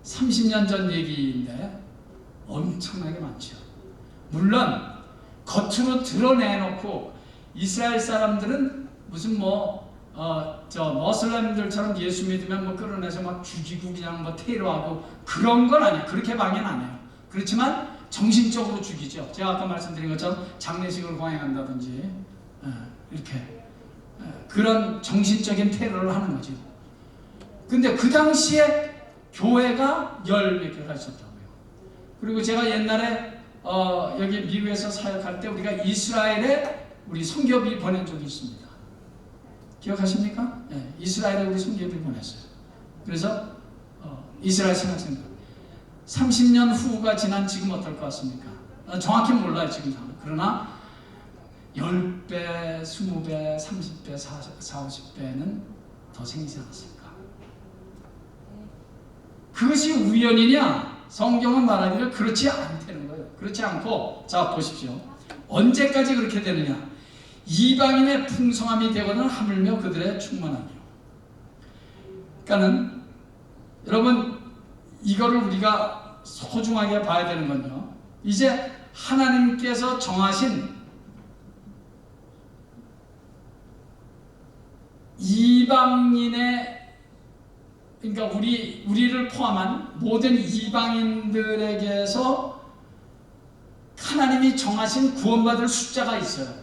30년 전 얘기인데 엄청나게 많죠. 물론 겉으로 드러내놓고 이스라엘 사람들은 무슨 머슬람들처럼 예수 믿으면 끌어내서 막 죽이고 그냥 테러하고 그런 건 아니에요. 그렇게 방해는 안 해요. 그렇지만 정신적으로 죽이죠. 제가 아까 말씀드린 것처럼 장례식을 강행한다든지 이렇게 그런 정신적인 테러를 하는 거죠. 근데 그 당시에 교회가 10몇 개가 있었다고요. 그리고 제가 옛날에 여기 미국에서 사역할 때 우리가 이스라엘에 우리 선교비 보낸 적이 있습니다. 기억하십니까? 네, 이스라엘에 우리 선교비 보냈어요. 그래서 이스라엘 신학생들 30년 후가 지난 지금 어떨 것 같습니까? 정확히 몰라요 지금. 그러나 10배, 20배, 30배, 40배는 더 생기지 않았을까? 그것이 우연이냐? 성경은 말하기를 그렇지 않다는 거예요. 그렇지 않고, 자 보십시오. 언제까지 그렇게 되느냐? 이방인의 풍성함이 되거든 하물며 그들의 충만함이요. 그러니까는 여러분 이거를 우리가 소중하게 봐야 되는 건요. 이제 하나님께서 정하신 이방인의 그러니까 우리를 포함한 모든 이방인들에게서 하나님이 정하신 구원받을 숫자가 있어요.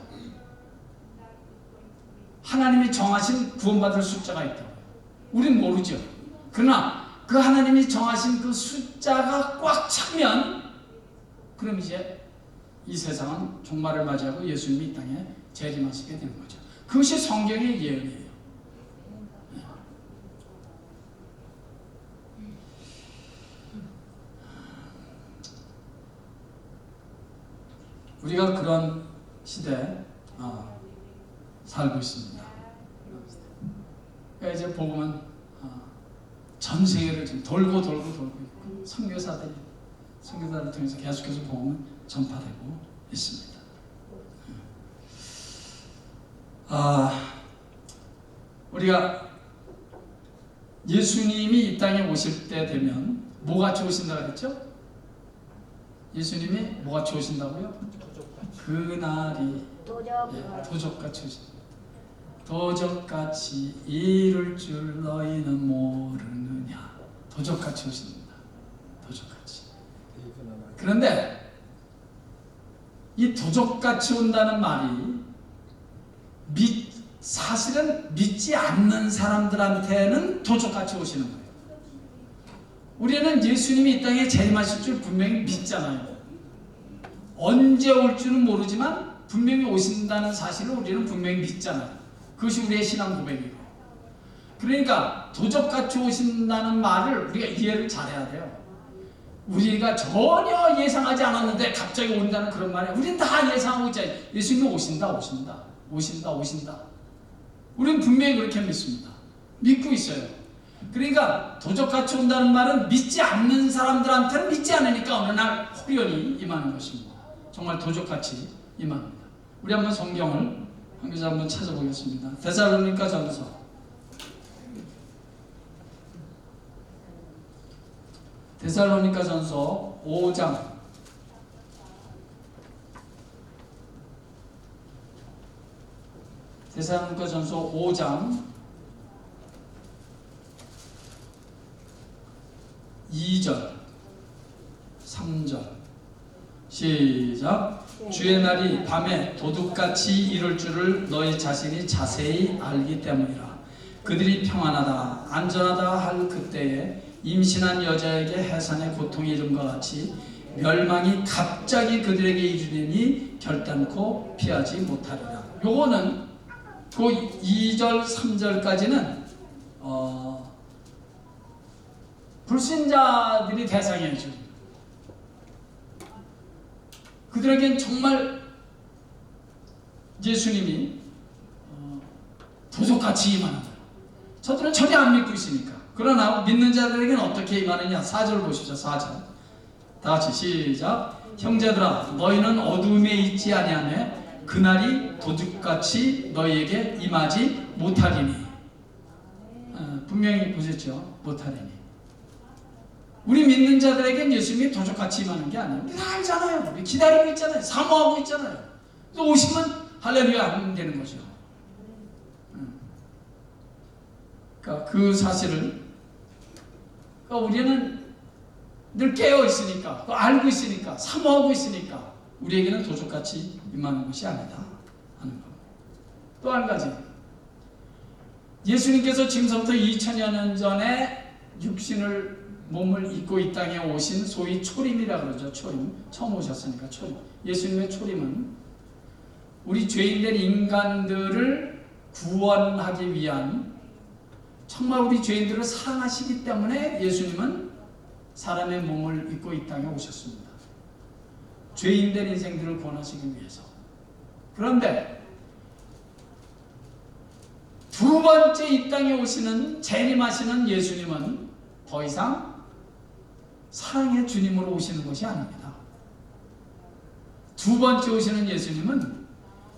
하나님이 정하신 구원받을 숫자가 있다고요. 우린 모르죠. 그러나 그 하나님이 정하신 그 숫자가 꽉 차면 그럼 이제 이 세상은 종말을 맞이하고 예수님이 이 땅에 재림하시게 되는 거죠. 그것이 성경의 예언이에요. 우리가 그런 시대에 살고 있습니다. 그러니까 이제 복음은 전 세계를 지금 돌고 있고 선교사들을 통해서 계속해서 복음은 전파되고 있습니다. 우리가 예수님이 이 땅에 오실 때 되면 뭐같이 오신다고 그랬죠? 예수님이 뭐같이 오신다고요? 그날이 도적같이 오신다. 도적같이 이룰 줄 너희는 모르느냐. 도적같이 오신다. 도적같이. 그런데 이 도적같이 온다는 말이 사실은 믿지 않는 사람들한테는 도적같이 오시는 거예요. 우리는 예수님이 이 땅에 재림하실 줄 분명히 믿잖아요. 언제 올 줄은 모르지만 분명히 오신다는 사실을 우리는 분명히 믿잖아요. 그것이 우리의 신앙 고백이고. 그러니까 도적같이 오신다는 말을 우리가 이해를 잘해야 돼요. 우리가 전혀 예상하지 않았는데 갑자기 온다는 그런 말에 우리는 다 예상하고 있잖아요. 예수님은 오신다. 우리는 분명히 그렇게 믿습니다. 믿고 있어요. 그러니까 도적같이 온다는 말은 믿지 않는 사람들한테는 믿지 않으니까 어느 날 호련히 임하는 것입니다. 정말 도적같이 임합니다. 우리 한번 성경을 한 구절 한번 찾아보겠습니다. 데살로니가 전서 5장 데살로니가전서 5장 2절 3절 시작. 주의 날이 밤에 도둑같이 이룰 줄을 너희 자신이 자세히 알기 때문이라. 그들이 평안하다 안전하다 할 그때에 임신한 여자에게 해산의 고통이 이름과 같이 멸망이 갑자기 그들에게 이르리니 결단코 피하지 못하리라. 요거는 그 2절 3절까지는 불신자들이 대상이죠. 그들에겐 정말 예수님이 도적같이 임하는 거예요. 저들은 전혀 안 믿고 있으니까. 그러나 믿는 자들에게는 어떻게 임하느냐. 4절 보십시오. 4절 다같이 시작. 형제들아 너희는 어두움에 있지 아니하며 그날이 도둑같이 너희에게 임하지 못하리니. 분명히 보셨죠. 못하리니. 우리 믿는 자들에겐 예수님이 도적같이 임하는 게 아니에요. 우리 다 알잖아요. 우리 기다리고 있잖아요. 사모하고 있잖아요. 또 오시면 할렐루야 하면 되는 거죠. 그러니까 그 사실을 우리는 늘 깨어 있으니까, 알고 있으니까, 사모하고 있으니까 우리에게는 도적같이 임하는 것이 아니다 하는 겁니다. 또 한 가지, 예수님께서 지금서부터 2000여 년 전에 몸을 입고 이 땅에 오신 소위 초림이라 그러죠. 초림. 처음 오셨으니까 초림. 예수님의 초림은 우리 죄인된 인간들을 구원하기 위한, 정말 우리 죄인들을 사랑하시기 때문에 예수님은 사람의 몸을 입고 이 땅에 오셨습니다. 죄인된 인생들을 구원하시기 위해서. 그런데 두 번째 이 땅에 오시는, 재림하시는 예수님은 더 이상 사랑의 주님으로 오시는 것이 아닙니다. 두 번째 오시는 예수님은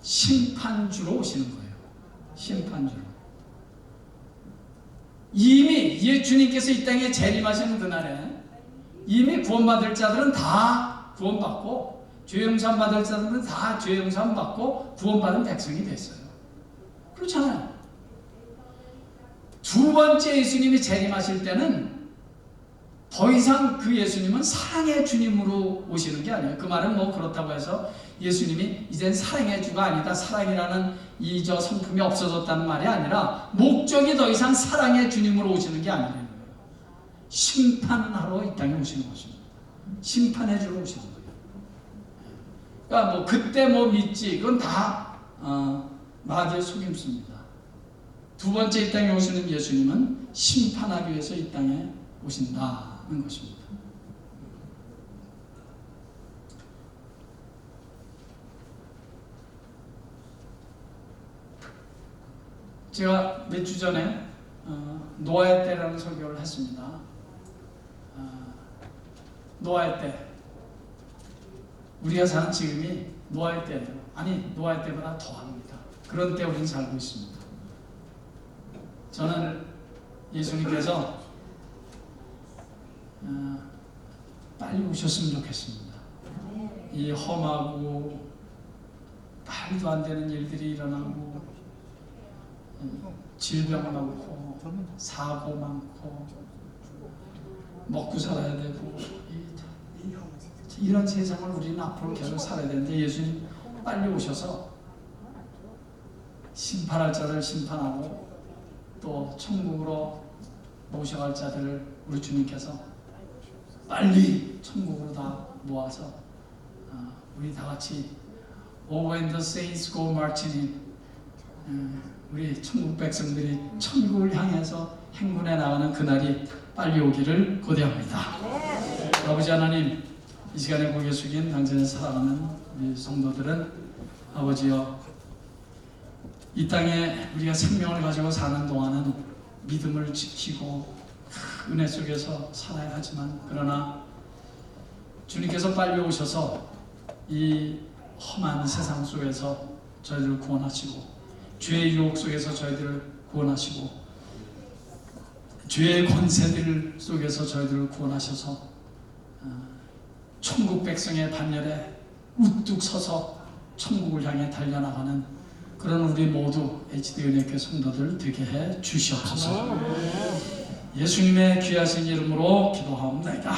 심판주로 오시는 거예요. 심판주로. 이미 주님께서 이 땅에 재림하시는 그날에 이미 구원받을 자들은 다 구원받고, 죄용산 받을 자들은 다 죄용산 받고 구원받은 백성이 됐어요. 그렇잖아요. 두 번째 예수님이 재림하실 때는 더 이상 그 예수님은 사랑의 주님으로 오시는 게 아니에요. 그 말은 뭐 그렇다고 해서 예수님이 이젠 사랑의 주가 아니다, 사랑이라는 저 성품이 없어졌다는 말이 아니라 목적이 더 이상 사랑의 주님으로 오시는 게 아니라는 거예요. 심판하러 이 땅에 오시는 것입니다. 심판해 주러 오시는 거예요. 그러니까 뭐 그때 뭐 믿지, 그건 다 마귀의 속임수입니다. 두 번째 이 땅에 오시는 예수님은 심판하기 위해서 이 땅에 오신다는 것입니다. 제가 몇 주 전에 노아의 때라는 설교를 했습니다. 노아의 때, 우리가 사는 지금이 노아의 때예요. 아니, 노아의 때보다 더합니다. 그런 때 우리는 살고 있습니다. 저는 예수님께서 빨리 오셨으면 좋겠습니다. 이 험하고 말도 안 되는 일들이 일어나고, 질병 많고, 사고 많고, 먹고 살아야 되고, 이런 세상을 우리는 앞으로 계속 살아야 되는데 예수님 빨리 오셔서 심판할 자를 심판하고 또 천국으로 모셔갈 자들을 우리 주님께서 빨리 천국으로 다 모아서 우리 다 같이 Oh, when the saints go marching in, 우리 천국 백성들이 천국을 향해서 행군해 나가는 그날이 빨리 오기를 고대합니다. 아버지 하나님, 이 시간에 고개 숙인 당신을 사랑하는 우리 성도들은 아버지여, 이 땅에 우리가 생명을 가지고 사는 동안은 믿음을 지키고 은혜 속에서 살아야 하지만, 그러나 주님께서 빨리 오셔서 이 험한 세상 속에서 저희들을 구원하시고, 죄의 유혹 속에서 저희들을 구원하시고, 죄의 권세들 속에서 저희들을 구원하셔서 천국 백성의 반열에 우뚝 서서 천국을 향해 달려나가는 그런 우리 모두 HD 은혜교회 성도들 되게 해 주시옵소서. 예수님의 귀하신 이름으로 기도하옵나이다.